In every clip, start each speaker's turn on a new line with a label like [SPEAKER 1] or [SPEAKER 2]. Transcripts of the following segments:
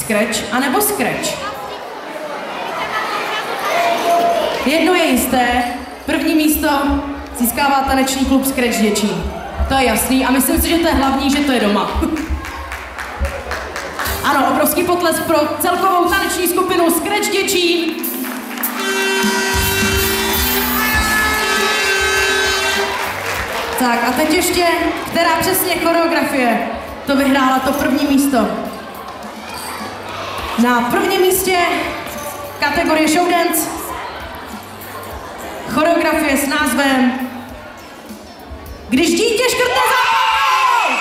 [SPEAKER 1] Scratch anebo Scratch? Jedno je jisté, první místo získává taneční klub Scratch Děčín. To je jasný a myslím si, že to je hlavní, že to je doma. Ano, obrovský potlesk pro celkovou taneční skupinu Scratch Děčín. Tak a teď ještě, která přesně choreografie to vyhrála to první místo. Na prvním místě kategorie Showdance choreografie s názvem Když dítě škrtne zápalkou!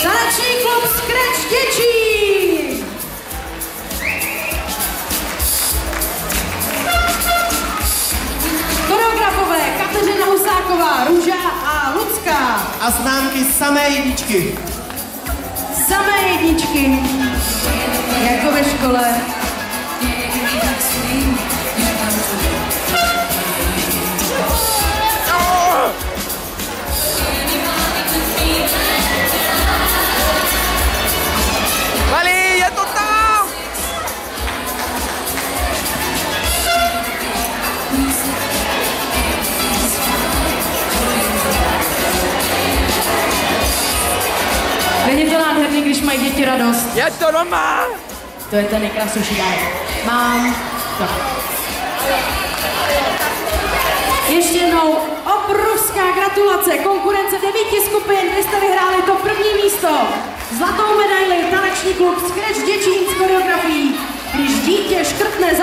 [SPEAKER 1] Taneční klub Scratch Děčín! Choreografové Kateřina Husáková, Růža a Lucka.
[SPEAKER 2] A známky samé jedničky.
[SPEAKER 1] Samé jedničky, jako ve škole.
[SPEAKER 2] Vali, je to tam!
[SPEAKER 1] Není to nádherný, když mají děti radost.
[SPEAKER 2] Je to doma!
[SPEAKER 1] To je ten nejkrásnější dárek. Mám to. Ještě jednou obrovská gratulace. Konkurence 9 skupin, vy jste vyhráli to první místo. Zlatou medaili taneční klub Scratch Děčín s choreografií Když dítě škrtne